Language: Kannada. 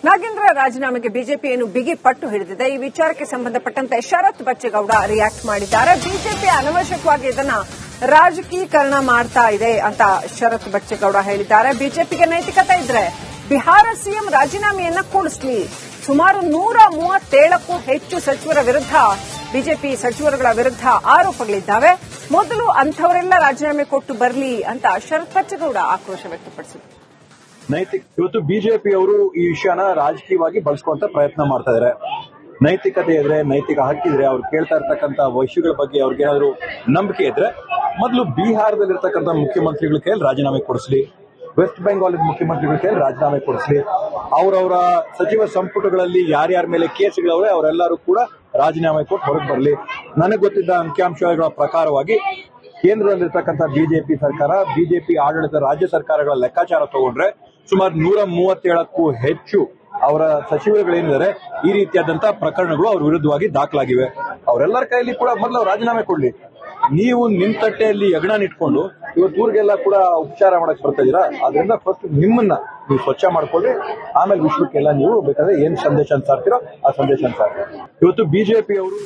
ನಾಗೇಂದ್ರ ರಾಜೀನಾಮೆಗೆ ಬಿಜೆಪಿ ಏನು ಬಿಗಿ ಪಟ್ಟು ಹಿಡಿದಿದೆ. ಈ ವಿಚಾರಕ್ಕೆ ಸಂಬಂಧಪಟ್ಟಂತೆ ಶರತ್ ಬಚ್ಚೇಗೌಡ ರಿಯಾಕ್ಟ್ ಮಾಡಿದ್ದಾರೆ. ಬಿಜೆಪಿ ಅನವಶ್ಯಕವಾಗಿ ಇದನ್ನ ರಾಜಕೀಕರಣ ಮಾಡ್ತಾ ಇದೆ ಅಂತ ಶರತ್ ಬಚ್ಚೇಗೌಡ ಹೇಳಿದ್ದಾರೆ. ಬಿಜೆಪಿಗೆ ನೈತಿಕತೆ ಇದ್ರೆ ಬಿಹಾರ ಸಿಎಂ ರಾಜೀನಾಮೆಯನ್ನ ಕೊಡಿಸಲಿ. ಸುಮಾರು 137ಕ್ಕೂ ಹೆಚ್ಚು ಸಚಿವರ ವಿರುದ್ಧ ಬಿಜೆಪಿ ಸಚಿವರುಗಳ ವಿರುದ್ಧ ಆರೋಪಗಳಿದ್ದಾವೆ. ಮೊದಲು ಅಂಥವರೆಲ್ಲ ರಾಜೀನಾಮೆ ಕೊಟ್ಟು ಬರಲಿ ಅಂತ ಶರತ್ ಬಚ್ಚೇಗೌಡ ಆಕ್ರೋಶ ವ್ಯಕ್ತಪಡಿಸಿದರು. ಇವತ್ತು ಬಿಜೆಪಿ ಅವರು ಈ ವಿಷಯನ ರಾಜಕೀಯವಾಗಿ ಬಳಸ್ಕೊಂತ ಪ್ರಯತ್ನ ಮಾಡ್ತಾ ಇದ್ದಾರೆ. ನೈತಿಕತೆ ಇದ್ರೆ, ನೈತಿಕ ಹಕ್ಕಿದ್ರೆ, ಅವ್ರು ಕೇಳ್ತಾ ಇರ್ತಕ್ಕಂಥ ವಿಷಯಗಳ ಬಗ್ಗೆ ಅವ್ರಿಗೇನಾದ್ರು ನಂಬಿಕೆ ಇದ್ರೆ ಮೊದಲು ಬಿಹಾರದಲ್ಲಿರ್ತಕ್ಕಂಥ ಮುಖ್ಯಮಂತ್ರಿಗಳ ಕೈಯಲ್ಲಿ ರಾಜೀನಾಮೆ ಕೊಡಿಸಲಿ, ವೆಸ್ಟ್ ಬೆಂಗಾಲ್ ಮುಖ್ಯಮಂತ್ರಿಗಳ ಕೈಯಲ್ಲಿ ರಾಜೀನಾಮೆ ಕೊಡಿಸಲಿ, ಅವರವರ ಸಚಿವ ಸಂಪುಟಗಳಲ್ಲಿ ಯಾರ್ಯಾರ ಮೇಲೆ ಕೇಸ್ಗಳವ್ರೆ ಅವರೆಲ್ಲರೂ ಕೂಡ ರಾಜೀನಾಮೆ ಕೊಟ್ಟು ಹೊರಗೆ ಬರಲಿ. ನನಗೆ ಗೊತ್ತಿದ್ದ ಅಂಕಿಅಂಶಗಳ ಪ್ರಕಾರವಾಗಿ ಕೇಂದ್ರದಲ್ಲಿರ್ತಕ್ಕಂಥ ಬಿಜೆಪಿ ಸರ್ಕಾರ, ಬಿಜೆಪಿ ಆಡಳಿತ ರಾಜ್ಯ ಸರ್ಕಾರಗಳ ಲೆಕ್ಕಾಚಾರ ತಗೊಂಡ್ರೆ ಸುಮಾರು 137ಕ್ಕೂ ಹೆಚ್ಚು ಅವರ ಸಚಿವರುಗಳೇನಿದ್ದಾರೆ ಈ ರೀತಿಯಾದಂತಹ ಪ್ರಕರಣಗಳು ಅವ್ರ ವಿರುದ್ಧವಾಗಿ ದಾಖಲಾಗಿವೆ. ಅವರೆಲ್ಲರ ಕೈಯಲ್ಲಿ ಕೂಡ ಮೊದಲು ರಾಜೀನಾಮೆ ಕೊಡ್ಲಿ. ನೀವು ನಿಮ್ ತಟ್ಟೆಯಲ್ಲಿ ಯಜ್ಞನಿಟ್ಕೊಂಡು ಇವತ್ತು ಊರಿಗೆಲ್ಲ ಕೂಡ ಉಪಚಾರ ಮಾಡಕ್ ಬರ್ತಾ ಇದೀರಾ. ಅದರಿಂದ ಫಸ್ಟ್ ನಿಮ್ಮನ್ನ ನೀವು ಸ್ವಚ್ಛ ಮಾಡ್ಕೊಳ್ಳಿ, ಆಮೇಲೆ ವಿಶ್ವಕ್ಕೆಲ್ಲ ನೀವು ಬೇಕಾದ್ರೆ ಏನ್ ಸಂದೇಶ ಸಾರ್ತಿರೋ ಆ ಸಂದೇಶ ಸಾರ್ತೀರೋ. ಇವತ್ತು ಬಿಜೆಪಿ ಅವರು